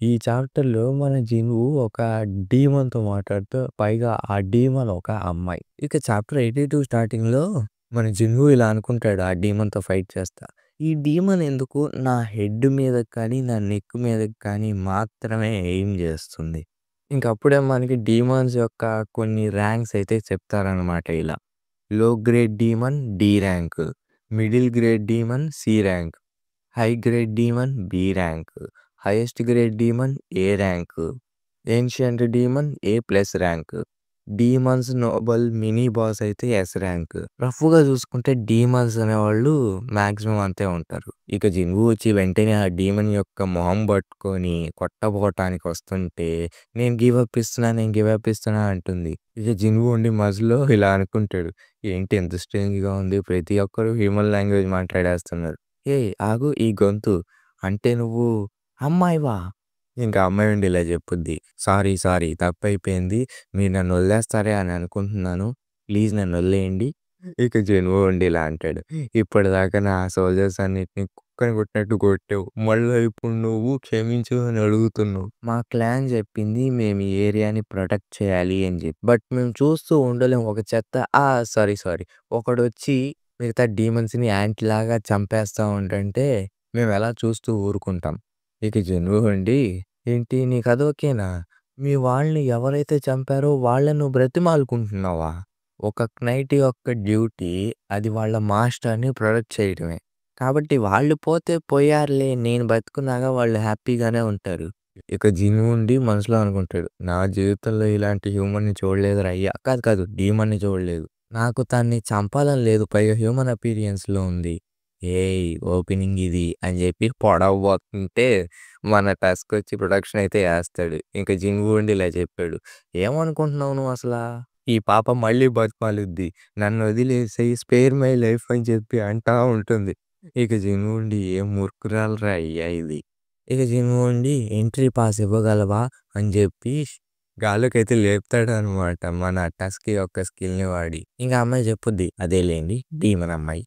ఈ చాప్టర్‌లో మన జిను ఒక డీమన్‌తో మాట్లాడుతూ పైగా ఆ డీమన్ ఒక అమ్మాయి. ఇక చాప్టర్ 82 స్టార్టింగ్‌లో మన జిను ఇలా అనుకుంటాడు ఆ డీమన్‌తో ఫైట్ చేస్తా. ఈ డీమన్ ఎందుకు నా హెడ్ మీదకి కానీ, నా నెక్ మీదకి కానీ మాత్రమే ఎయిమ్ చేస్తుంది. ఇంక అప్పుడే మనకి డీమన్స్ యొక్క కొన్ని ర్యాంక్స్ అయితే చెప్తారనమాట ఇలా. Low grade demon D rank, middle grade demon C rank, high grade demon B rank, highest grade demon A rank, ancient demon A plus rank, demons noble mini boss అయితే S rank. రఫ్‌గా చూసుకుంటే demons అనేవాళ్ళు maximum అంతే ఉంటారు. ఇక Jinwoo వచ్చి వెంటనే ఆ డీమన్ యొక్క మొహం పట్టుకొని కొట్టబోవటానికి వస్తుంటే నేను గివ్ అప్ ఇస్తున్నా, నేను గివ్ అప్ ఇస్తున్నా అంటుంది. ఇక జిన్‌వు ఉండి మధ్యలో ఇలా అనుకుంటాడు. ఏంటి ఎంత స్ట్రేంజ్‌గా ఉంది. ప్రతి ఒక్కరు హ్యూమన్ లాంగ్వేజ్ మాట్లాడేస్తున్నారు. ఏయ్! ఆగు ఈ గొంతు. అంటే నువ్వు అమ్మాయివా? ఇంకా అమ్మాయి ఉండి ఇలా చెప్పుద్ది. సారీ తప్పైపోయింది. మీరు నన్నొదిలేస్తారే అని అనుకుంటున్నాను. ప్లీజ్ నన్నొదిలేయండి. ఇక జనువు ఉండి ఇలా అంటాడు. ఇప్పటిదాకా నా సోల్జర్స్ అన్నిటిని కుక్కని కొట్టినట్టు కొట్టావు. మళ్ళా ఇప్పుడు నువ్వు క్షమించు అని అడుగుతున్నావు. మా క్లాన్ చెప్పింది మేము ఈ ఏరియాని ప్రొటెక్ట్ చేయాలి అని చెప్పి. బట్ మేము చూస్తూ ఉండలేం ఒక చెత్త సారీ. ఒకడొచ్చి మిగతా డీమన్స్‌ని యాంట్‌లాగా చంపేస్తా ఉంటంటే మేమెలా చూస్తూ ఊరుకుంటాం. ఇక జనువు ఉండి ఏంటి నీకది ఓకేనా? మీ వాళ్ళని ఎవరైతే చంపారో వాళ్ళని నువ్వు బ్రతిమాలుకుంటున్నావా? ఒక నైట్ యొక్క డ్యూటీ అది వాళ్ళ మాస్టర్‌ని ప్రొటెక్ట్ చేయడమే. కాబట్టి వాళ్ళు పోతే పోయారులే నేను బతికున్నాగా వాళ్ళు హ్యాపీగానే ఉంటారు. ఇక జిన్ ఉండి మనసులో అనుకుంటాడు. నా జీవితంలో ఇలాంటి హ్యూమన్‌ని చూడలేదురా అయ్యా. కాదు డీమన్‌ని చూడలేదు. నాకు తన్ని చంపాలని లేదు. పైగా హ్యూమన్ అపియరెన్స్‌లో ఉంది. ఏయ్! ఓపెనింగ్ ఇది అని చెప్పి పొడవబోతుంటే మన టస్క్ వచ్చి ప్రొడక్షన్ అయితే ఏస్తాడు. ఇంక జిన్‌వు ఉండి ఇలా చెప్పాడు. ఏమనుకుంటున్నావు నువ్వసలా? ఈ పాప మళ్ళీ బతిమాలుద్ది. నన్నొదిలేసేయి స్పేర్ మై లైఫ్ అని చెప్పి అంటా ఉంటుంది. ఇక జిన్‌వు ఉండి ఏం మూర్ఖురాలురా అయ్యా ఇది. ఇక జిన్‌వు ఉండి ఎంట్రీ పాస్ ఇవ్వగలవా? అని చెప్పి గాల్లోకైతే లేపుతాడనమాట మన టస్క్ యొక్క స్కిల్‌ని వాడి. ఇంక ఆ అమ్మాయి చెప్పుద్ది. అదేలెండి డీమన్ అమ్మాయి.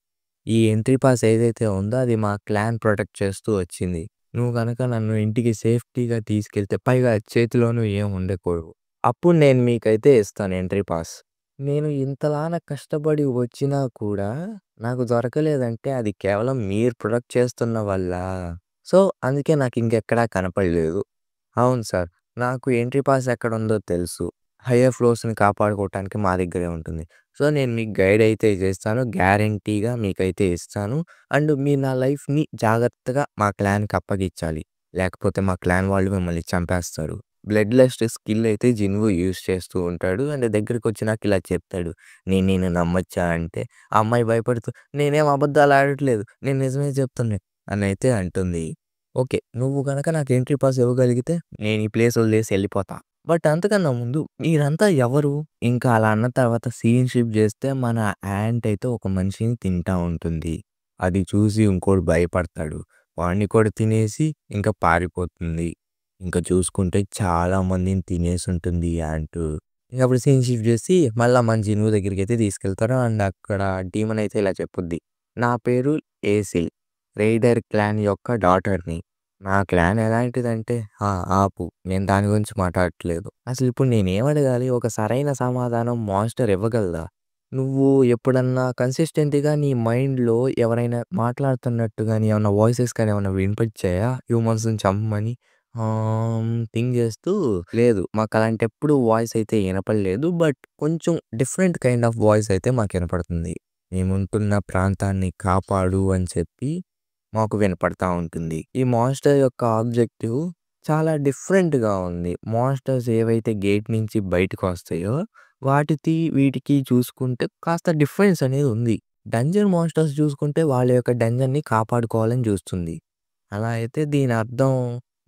ఈ ఎంట్రీ పాస్ ఏదైతే ఉందో అది మా క్లాన్ ప్రొటెక్ట్ చేస్తూ వచ్చింది. నువ్వు గనక నన్ను ఇంటికి సేఫ్టీగా తీసుకెళ్తే పైగా చేతిలోనూ ఏం ఉండకూడదు. అప్పుడు నేను మీకైతే ఇస్తాను ఎంట్రీ పాస్. నేను ఇంతలాన కష్టపడి వచ్చినా కూడా నాకు దొరకలేదంటే అది కేవలం మీరు ప్రొటెక్ట్ చేస్తున్న వల్ల. సో, అందుకే నాకు ఇంకెక్కడా కనపడలేదు. అవును సార్. నాకు ఎంట్రీ పాస్ ఎక్కడుందో తెలుసు. హైయర్ ఫ్లోర్స్‌ని కాపాడుకోవటానికి మా దగ్గరే ఉంటుంది. సో, నేను మీకు గైడ్ అయితే చేస్తాను. గ్యారంటీగా మీకైతే ఇస్తాను. అండ్ మీరు నా లైఫ్‌ని జాగ్రత్తగా మా క్లాన్‌కి అప్పగిచ్చాలి. లేకపోతే మా క్లాన్ వాళ్ళు మిమ్మల్ని చంపేస్తారు. బ్లడ్ లస్ట్ స్కిల్ అయితే జిన్‌వు యూజ్ చేస్తూ ఉంటాడు. అండ్ దగ్గరికొచ్చినాక ఇలా చెప్తాడు. నేను నిన్ను నమ్మొచ్చా అంటే, ఆ అమ్మాయి భయపడుతూ నేనేం అబద్ధాలు ఆడట్లేదు. నేను నిజమే చెప్తున్నా అనైతే అంటుంది. ఓకే. నువ్వు గనక నాకు ఎంట్రీ పాస్ ఇవ్వగలిగితే నేను ఈ ప్లేస్ వదిలేసి ఎళ్ళిపోతా. బట్ అంతకన్నా ముందు మీరంతా ఎవరు? ఇంకా అలా అన్న తర్వాత సీన్ షిఫ్ట్ చేస్తే మన యాంట్ అయితే ఒక మనిషిని తింటా ఉంటుంది. అది చూసి ఇంకోడు భయపడతాడు. వాడిని కూడా తినేసి ఇంకా పారిపోతుంది. ఇంకా చూసుకుంటే చాలా మందిని తినేసుంటుంది ఈ యాంటు. ఇంక అప్పుడు సీన్ షిఫ్ట్ చేసి మళ్ళా మన జినువు దగ్గరికైతే తీసుకెళ్తారు. అండ్ అక్కడ డీమన్ అయితే ఇలా చెప్పుద్ది. నా పేరు ఏసిల్. రైడర్ క్లాన్ యొక్క డాటర్‌ని. నా క్లాన్ ఎలాంటిదంటే ఆపు. నేను దాని గురించి మాట్లాడట్లేదు. అసలిప్పుడు నేనేం అడగాలి? ఒక సరైన సమాధానం మాన్‌స్టర్ ఇవ్వగలదా? నువ్వు ఎప్పుడన్నా కన్సిస్టెంట్‌గా నీ మైండ్‌లో ఎవరైనా మాట్లాడుతున్నట్టు గాని, ఏమన్నా వాయిసెస్ కానీ ఏమన్నా వినిపించాయా? హ్యూమన్స్‌ని చంపమని? థింక్ చేస్తూ లేదు. మాకలాంటెప్పుడు వాయిస్ అయితే ఇనపడలేదు. బట్ కొంచెం డిఫరెంట్ కైండ్ ఆఫ్ వాయిస్ అయితే మాకినపడుతుంది. మేముంటున్న ప్రాంతాన్ని కాపాడు అని చెప్పి మాకు వినపడతా ఉంటుంది. ఈ మాన్‌స్టర్ యొక్క ఆబ్జెక్టివ్ చాలా డిఫరెంట్‌గా ఉంది. మాన్‌స్టర్స్ ఏవైతే గేట్ నుంచి బయటకొస్తాయో వాటికి, వీటికి చూసుకుంటే కాస్త డిఫరెన్స్ అనేది ఉంది. డంజన్ మాన్‌స్టర్స్ చూసుకుంటే వాళ్ళ యొక్క డంజన్‌ని కాపాడుకోవాలని చూస్తుంది. అలా అయితే దీని అర్థం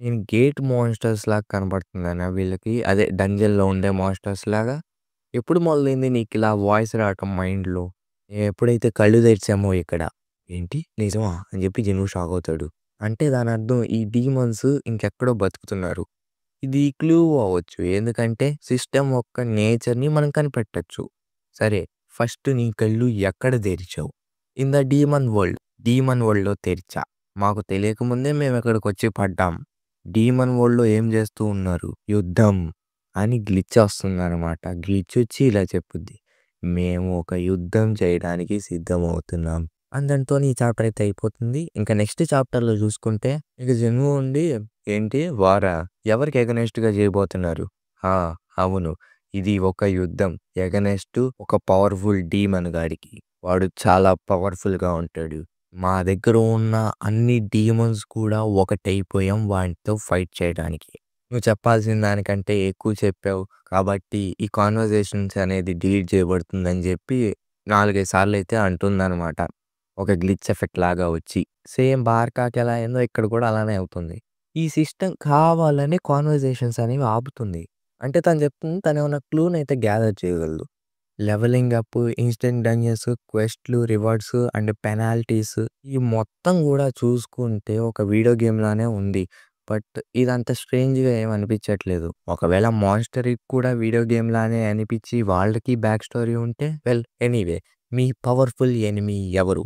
నేను గేట్ మాన్‌స్టర్స్‌లాగా కనపడుతుందనా వీళ్ళకి? అదే డంజన్‌లో ఉండే మాన్‌స్టర్స్‌లాగా? ఎప్పుడు మొదలైంది నీకిలా వాయిస్ రావటం మైండ్‌లో? ఎప్పుడైతే కళ్ళు తెరిచామో ఇక్కడ. ఏంటి? నిజమా? అని చెప్పి జిను షాకవుతాడు. అంటే దానర్థం ఈ డీమన్స్ ఇంకెక్కడో బతుకుతున్నారు. ఇది క్లూ అవ్వచ్చు. ఎందుకంటే సిస్టమ్ యొక్క నేచర్‌ని మనం కనిపెట్టొచ్చు. సరే ఫస్ట్ నీ కళ్ళు ఎక్కడ తెరిచావు? In the demon world. డీమన్ వరల్డ్‌లో తెరిచా. మాకు తెలియకముందే మేము ఇక్కడికొచ్చి పడ్డాం. డీమన్ వరల్డ్‌లో ఏం జేస్తూ ఉన్నారు? యుద్ధం అని గ్లిచ్ ఒస్తుందనమాట. గ్లిచ్ ఒచ్చి ఇలా చెప్పుద్ది. మేము ఒక యుద్ధం చేయడానికి సిద్ధమవుతున్నాం. అండ్ దానితోని ఈ చాప్టర్ అయితే అయిపోతుంది. ఇంకా నెక్స్ట్ చాప్టర్‌లో జూసుకుంటే ఇక జనువు ఉండి ఏంటి వారా? ఎవరికి ఎగనెస్ట్‌గా జేయబోతున్నారు? ఆ! అవును. ఇది ఒక యుద్ధం. ఎగనెస్ట్ ఒక పవర్‌ఫుల్ డీమన్ గాడికి. వాడు చాలా పవర్‌ఫుల్‌గా ఉంటాడు. మా దగ్గర ఉన్న అన్ని డీమన్స్ కూడా ఒకటైపోయాం వానితో ఫైట్ చేయడానికి. నువ్వు చెప్పాల్సిన దానికంటే ఎక్కువ చెప్పావు. కాబట్టి ఈ కాన్వర్జేషన్స్ అనేది డిలీట్ చేయబడుతుందని జెప్పి 4, 5 సార్లయితే అంటుందనమాట. ఒక గ్లిచ్ ఎఫెక్ట్ లాగా వచ్చి. సేమ్ బార్కాకి ఎలా అయిందో ఇక్కడ కూడా అలానే అవుతుంది. ఈ సిస్టమ్ కావాలనే కాన్వర్జేషన్స్ అనేవి ఆపుతుంది. అంటే తను చెప్తుంది తనేమన్నా క్లూనయితే గ్యాదర్ చేయగలదు. లెవెలింగ్ అప్, ఇన్‌స్టంట్ డంజన్స్, క్వెస్ట్‌లు, రివార్డ్స్ అండ్ పెనాల్టీస్ ఈ మొత్తం గూడా చూసుకుంటే ఒక వీడియో గేమ్ లానే ఉంది. బట్ ఇదంత స్ట్రేంజ్‌గా ఏమి అనిపించట్లేదు. ఒకవేళ మాన్‌స్టర్‌కి కూడా వీడియో గేమ్ లానే అనిపించి వాళ్ళకి బ్యాక్ స్టోరీ ఉంటే ఎనీవే మీ పవర్‌ఫుల్ ఎనిమీ ఎవరు?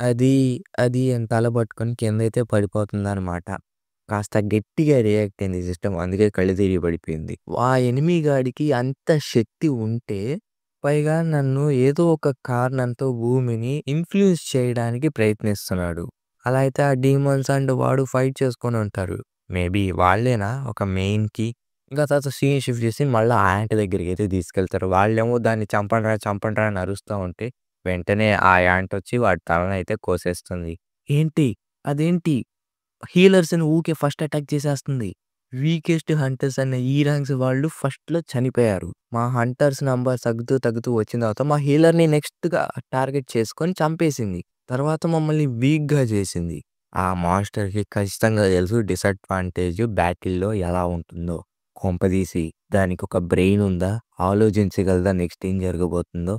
అది, అది అని తల పట్టుకొని కిందైతే పడిపోతుందనమాట. కాస్త గట్టిగా రియాక్ట్ అయింది సిస్టమ్. అందుకే కళ్ళు తిరిగి పడిపోయింది. ఆ ఎనిమీ గాడికి అంత శక్తి ఉంటే, పైగా నన్ను ఏదో ఒక కారణంతో భూమిని ఇన్‌ఫ్లూయెన్స్ చేయడానికి ప్రయత్నిస్తున్నాడు. అలా అయితే ఆ డీమన్స్ అండ్ వాడు ఫైట్ చేసుకొని ఉంటారు. మేబీ వాళ్ళేనా ఒక మెయిన్‌కి. ఇంకా తర్వాత సీన్ షిఫ్ట్ చేసి మళ్ళా ఆ యాంట్ దగ్గరికైతే తీసుకెళ్తారు. వాళ్ళేమో దాన్ని చంపండ్రా, చంపండ్రా అని అరుస్తా ఉంటే, వెంటనే ఆ యాంట్ వచ్చి వాడి తలనైతే కోసేస్తుంది. ఏంటి? అదేంటి? హీలర్స్‌ని ఊకే ఫస్ట్ అటాక్ చేసేస్తుంది. వీకెస్ట్ హంటర్స్ అనే ఈ ర్యాంక్స్ వాళ్ళు ఫస్ట్‌లో చనిపోయారు. మా హంటర్స్ నంబర్ తగ్గుతూ, తగ్గుతూ వచ్చిన తర్వాత మా హీలర్‌ని నెక్స్ట్‌గా టార్గెట్ చేసుకొని చంపేసింది. తర్వాత మమ్మల్ని వీక్‌గా చేసింది. ఆ మాన్‌స్టర్‌కి ఖచ్చితంగా తెలుసు డిసడ్వాంటేజ్ బ్యాటిల్‌లో ఎలా ఉంటుందో. కొంపదీసి దానికొక బ్రెయిన్ ఉందా? ఆలోచించగలదా నెక్స్ట్ ఏం జరగబోతుందో?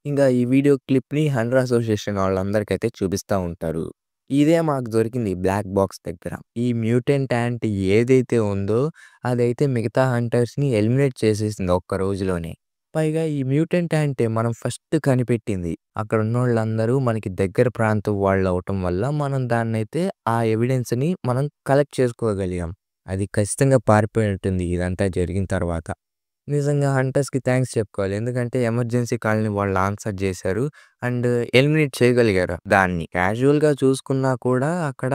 ఇంగా ఈ వీడియో క్లిప్‌ని హంటర్ అసోసియేషన్ వాళ్ళందరికైతే చూపిస్తా ఉంటారు. ఇదే మాకు దొరికింది బ్లాక్ బాక్స్ దగ్గర. ఈ మ్యూటెంట్ యాంట్ ఏదైతే ఉందో అదైతే మిగతా హంటర్స్‌ని ఎలిమినేట్ చేసేసింది ఒక్క రోజులోనే. పైగా ఈ మ్యూటెంట్ యాంటే మనం ఫస్ట్ కనిపెట్టింది. అక్కడున్నోళ్ళందరూ మనకి దగ్గర ప్రాంతం వాళ్ళవ్వటం వల్ల మనం దాన్నైతే ఆ ఎవిడెన్స్‌ని మనం కలెక్ట్ చేసుకోగలిగాం. అది ఖచ్చితంగా పారిపోయి ఉంటుంది ఇదంతా జరిగిన తర్వాత. నిజంగా హంటర్స్‌కి థాంక్స్ చెప్పుకోవాలి. ఎందుకంటే ఎమర్జెన్సీ కాల్‌ని వాళ్ళు ఆన్సర్ చేశారు. అండ్ ఎలిమినేట్ చేయగలిగారు దాన్ని. క్యాజువల్‌గా చూసుకున్నా కూడా అక్కడ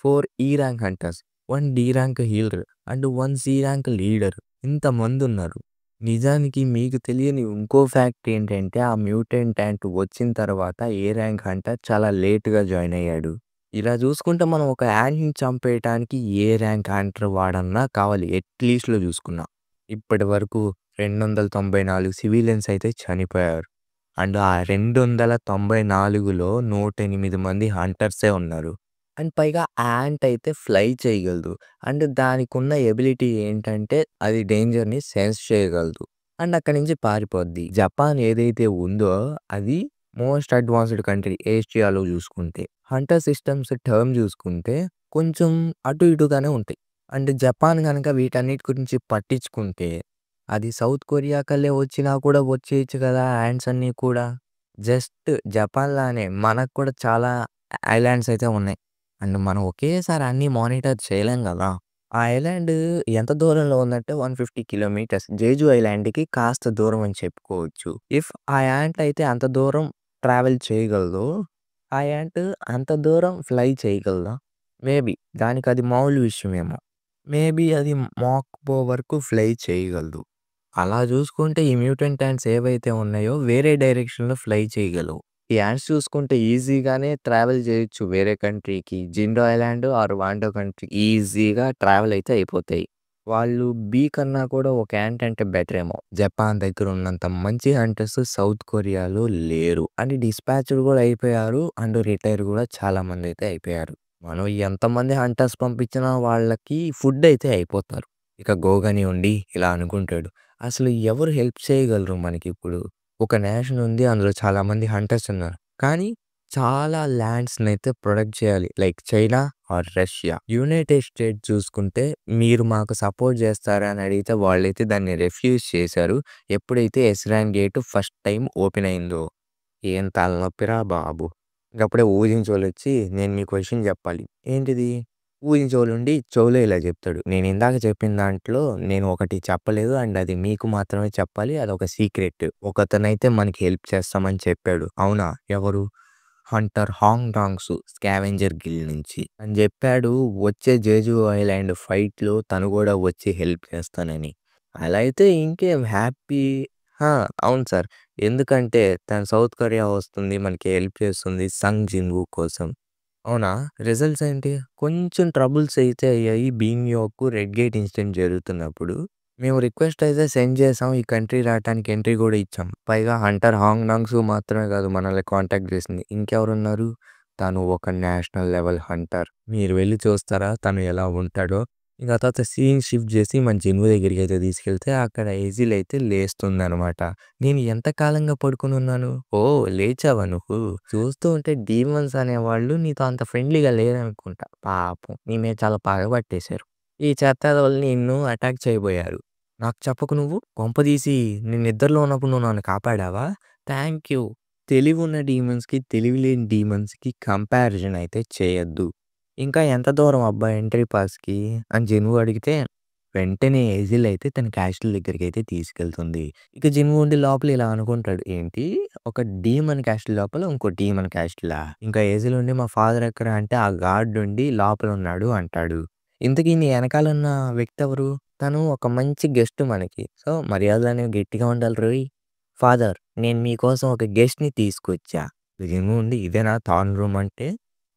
4 ఈ rank hunters, 1 D rank healer and 1 C rank leader ఇంతమందున్నారు. నిజానికి మీకు తెలియని ఇంకో ఫ్యాక్ట్ ఏంటంటే ఆ మ్యూటెంట్ యాంట్ వచ్చిన తర్వాత ఏ ర్యాంక్ హంటర్ చాలా లేట్‌గా జాయిన్ అయ్యాడు. ఇలా చూసుకుంటే మనం ఒక యాంట్‌ని చంపేయటానికి ఏ ర్యాంక్ హంటర్ వాడన్నా కావాలి అట్‌లీస్ట్‌లో చూసుకున్నా. ఇప్పటి వరకు 294 సివిలియన్స్ అయితే చనిపోయారు. అండ్ ఆ 294లో 108 మంది హంటర్సే ఉన్నారు. అండ్ పైగా యాంట్ అయితే ఫ్లై చేయగలదు. అండ్ దానికున్న ఎబిలిటీ ఏంటంటే అది డేంజర్‌ని సెన్స్ చేయగలదు. అండ్ అక్కడి నుంచి పారిపోద్ది. జపాన్ ఏదైతే ఉందో అది మోస్ట్ అడ్వాన్స్‌డ్ కంట్రీ ఏషియాలో చూసుకుంటే. హంటర్ సిస్టమ్స్ టర్మ్ చూసుకుంటే కొంచెం అటు ఇటుగానే ఉంటాయి. అండ్ జపాన్ గనక వీటన్నిటి గురించి పట్టించుకుంటే, అది సౌత్ కొరియా కల్లే వచ్చినా కూడా వచ్చేయొచ్చు కదా! యాంట్స్ అన్నీ కూడా. జస్ట్ జపాన్ లానే మనకు కూడా చాలా ఐలాండ్స్ అయితే ఉన్నాయి. అండ్ మనం ఒకేసారి అన్నీ మానిటర్ చేయలేం గదా! ఆ ఐలాండ్ ఎంత దూరంలో ఉందంటే 150 కిలోమీటర్స్. జేజు ఐలాండ్‌కి కాస్త దూరం అని చెప్పుకోవచ్చు. ఇఫ్ ఆ యాంట్ అయితే అంత దూరం ట్రావెల్ చేయగలదో, ఆ యాంట్ అంత దూరం ఫ్లై చేయగలదా? మేబీ దానికది మామూలు విషయమేమో. మేబీ అది మాక్ బో వరకు ఫ్లై చేయగలదు. అలా చూసుకుంటే ఈ మ్యూటెంట్ యాంట్స్ ఏవైతే ఉన్నాయో వేరే డైరెక్షన్‌లో ఫ్లై చేయగలవు. ఈ యాంట్స్ చూసుకుంటే ఈజీగానే ట్రావెల్ చేయొచ్చు వేరే కంట్రీకి. జిండో ఐలాండ్ ఆర్ వాండో కంట్రీ ఈజీగా ట్రావెల్ అయితే అయిపోతాయి. వాళ్ళు బీ కన్నా కూడా ఒక యాంట్ అంటే బెటరేమో. జపాన్ దగ్గర ఉన్నంత మంచి హంటర్స్ సౌత్ కొరియాలో లేరు. అండ్ డిస్పాచ్డ్ కూడా అయిపోయారు. అండ్ రిటైర్ కూడా చాలా మందైతే అయిపోయారు. మనం ఎంతమంది హంటర్స్ పంపించినా వాళ్ళకి ఫుడ్ అయితే అయిపోతారు. ఇక గోగని ఉండి ఇలా అనుకుంటాడు. అసలు ఎవరు హెల్ప్ చేయగలరు మనకిప్పుడు? ఒక నేషన్ ఉంది. అందులో చాలామంది హంటర్స్ ఉన్నారు. కానీ చాలా ల్యాండ్స్‌నైతే ప్రొటెక్ట్ చేయాలి. Like China or Russia. United States చూసుకుంటే మీరు మాకు సపోర్ట్ చేస్తారా అని అడిగితే వాళ్ళైతే దాన్ని రిఫ్యూజ్ చేశారు. ఎప్పుడైతే ఎస్రాన్ గేట్ ఫస్ట్ టైమ్ ఓపెన్ అయిందో. ఏం తలనొప్పిరా బాబు! ఇంకప్పుడే ఊహించోళ్ళొచ్చి నేను మీకో విషయం చెప్పాలి. ఏంటిది? ఊహించోలుండి చెవులో ఇలా చెప్తాడు. నేనిందాక చెప్పిన దాంట్లో నేను ఒకటి చెప్పలేదు. అండ్ అది మీకు మాత్రమే చెప్పాలి. అదొక సీక్రెట్. ఒకతనైతే మనకి హెల్ప్ చేస్తామని చెప్పాడు. అవునా? ఎవరు? హంటర్ హాంగ్ డాంగ్సు స్కావెంజర్ గిల్ నుంచి అని జెప్పాడు. వచ్చే 'జేజు ఐలాండ్' ఫైట్‌లో తను గూడా వచ్చి హెల్ప్ చేస్తానని. అలా అయితే ఇంకేం హ్యాపీ. ఆ! అవును సార్. ఎందుకంటే తను సౌత్ కొరియా వస్తుంది. మనకి హెల్ప్ చేస్తుంది 'సంగ్ జిన్‌వూ' కోసం. అవునా? రిజల్ట్స్ ఏంటి? కొంచెం ట్రబుల్స్ అయితే అయ్యాయి. బీయింగ్ రెడ్ గేట్ ఇన్సిడెంట్ జరుగుతున్నప్పుడు. మేము రిక్వెస్ట్ అయితే సెండ్ చేసాం. ఈ కంట్రీ రావటానికి ఎంట్రీ గూడా ఇచ్చాం. పైగా హంటర్ హాంగ్ డాంగ్‌సు మాత్రమే కాదు మనల్ని కాంటాక్ట్ చేసింది. ఇంకెవరున్నారు? తను ఒక నేషనల్ లెవెల్ హంటర్. మీరు వెళ్లి చూస్తారా తను ఎలా ఉంటాడో? ఇంక ఆ తర్వాత సీన్ షిఫ్ట్ చేసి మన జిన్‌వు దగ్గరికైతే తీసుకెళ్తే అక్కడ ఎజిల్ అయితే లేస్తుందనమాట. నేను ఎంత కాలంగా పడుకొనున్నాను. ఓహ్! లేచావా నువ్వు? చూస్తూ ఉంటే డీమన్స్ అనేవాళ్ళు నీతో అంత ఫ్రెండ్లీగా లేరనుకుంటా. పాపం నీ మీద చాలా పగ పట్టేశారు. ఈ చెత్తాదోళ్ళు నిన్ను అటాక్ చేయబోయారు. నాకు చెప్పకు నువ్వు? కొంపదీసి నేను నిద్రలో ఉన్నప్పుడు నువ్వు నన్ను కాపాడావా? Thank you. తెలివున్న డీమన్స్‌కి, తెలివి లేని డీమన్స్‌కి కంపారిజన్ అయితే చేయొద్దు. ఇంకా ఎంత దూరం అబ్బా ఎంట్రీ పాస్‌కి అని జిన్‌వు అడిగితే వెంటనే ఎజిల్ అయితే తన క్యాస్టిల్ దగ్గరికైతే తీసుకెళ్తుంది. ఇక జిన్‌వు ఉండి లోపల ఇలా అనుకుంటాడు. ఏంటి? ఒక డీమన్ క్యాస్టిల్ లోపల ఇంకో డీమన్ క్యాస్టిలా? ఇంకా ఎజిల్ ఉండి మా ఫాదర్ ఎక్కడ అంటే ఆ గార్డ్ ఉండి లోపల ఉన్నాడు అంటాడు. ఇంతకీ నీ ఎనకాలున్న వ్యక్తి ఎవరు? తను ఒక మంచి గెస్ట్ మనకి. సో మర్యాదలనేవి గట్టిగా ఉండాలి రోయ్. ఫాదర్ నేను మీకోసం ఒక గెస్ట్‌ని తీసుకొచ్చా. జిన్‌వు ఉండి ఇదేనా థాన్ రూమ్ అంటే?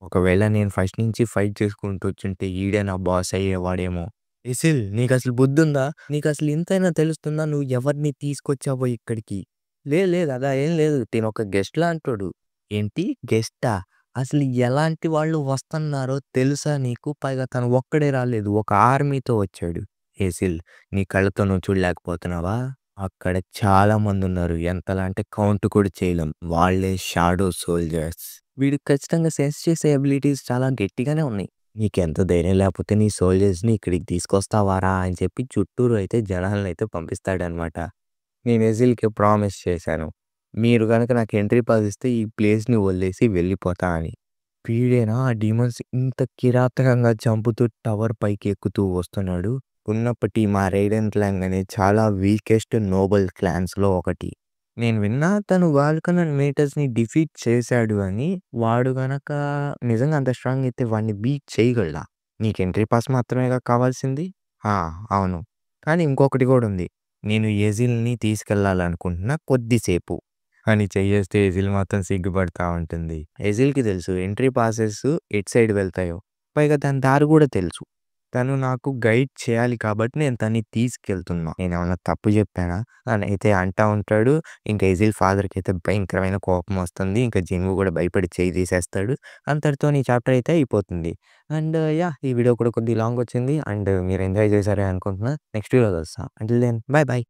ఒకవేళ నేను ఫస్ట్ నుంచి ఫైట్ చేసుకుంటూ వచ్చుంటే ఈడే నా బాస్ అయ్యేవాడేమో. ఎసిల్ నీకసలు బుద్ధుందా? నీకసలు ఇంతైనా తెలుస్తుందా నువ్వు ఎవరిని తీసుకొచ్చావో ఇక్కడికి? లేదు లేదు అలా ఏం లేదు. తినొక గెస్ట్ లాంటోడు. ఏంటి గెస్టా? అసలు ఎలాంటి వాళ్ళు వస్తన్నారో తెలుసా నీకు? పైగా తను ఒక్కడే రాలేదు. ఒక ఆర్మీతో వచ్చాడు. ఎసిల్ నీ కళ్ళతో నువ్వు చూడలేకపోతున్నావా? అక్కడ చాలా మందున్నారు. ఎంతలా అంటే కౌంట్ కూడా చేయలేం. వాళ్ళే షాడో సోల్జర్స్. వీడికి ఖచ్చితంగా సెన్స్ చేసే ఎబిలిటీస్ చాలా గట్టిగానే ఉన్నాయి. నీకెంత ధైర్యం లేకపోతే నీ సోల్జర్స్‌ని ఇక్కడికి తీసుకొస్తావారా? అని చెప్పి చుట్టూరు అయితే జనాలనైతే పంపిస్తాడనమాట. నేను ఎజిల్‌కి ప్రామిస్ చేశాను. మీరు గనక నాకు ఎంట్రీ పాస్ ఇస్తే ఈ ప్లేస్‌ని వదిలేసి వెళ్ళిపోతా అని. వీడేనా ఆ డీమన్స్ ఇంత కిరాతకంగా చంపుతూ టవర్ పైకి ఎక్కుతూ వస్తున్నాడు. ఉన్నప్పటి మా రైడెన్ క్లాన్ అనేది చాలా వీకెస్ట్ నోబుల్ క్లాన్స్‌లో ఒకటి. నేను విన్నా తను వాల్కనర్ మేటర్స్‌ని డిఫీట్ చేశాడు అని. వాడు గనక నిజంగా అంత స్ట్రాంగ్ అయితే వాడిని బీట్ చేయగలడా? నీకు ఎంట్రీ పాస్ మాత్రమేగా కావాల్సింది? ఆ! అవును. కానీ ఇంకొకటి కూడా ఉంది. నేను ఎజిల్‌ని తీసుకెళ్ళాలనుకుంటున్నా కొద్దిసేపు అని చెయ్యేస్తే ఎజిల్ మాత్రం సిగ్గుపడతా ఉంటుంది. ఎజిల్‌కి తెలుసు ఎంట్రీ పాసెస్ ఎటు సైడ్ వెళ్తాయో. పైగా దాని దారి కూడా తెలుసు. తను నాకు గైడ్ చేయాలి కాబట్టి నేను తనని తీసుకెళ్తున్నా. నేనేమన్నా తప్పు చెప్పానా? అని అయితే అంటా ఉంటాడు. ఇంకా ఎజిల్ ఫాదర్‌కైతే భయంకరమైన కోపం వస్తుంది. ఇంకా జిన్‌వు కూడా భయపడి చెయ్యి తీసేస్తాడు. అంతటితోని ఈ చాప్టర్ అయితే అయిపోతుంది. And yeah! ఈ వీడియో కూడా కొద్దిగా లాంగ్ వచ్చింది. అండ్ మీరు ఎంజాయ్ చేశారని అనుకుంటున్నా. నెక్స్ట్ వీడియోలో కలుస్తా. Until then bye by.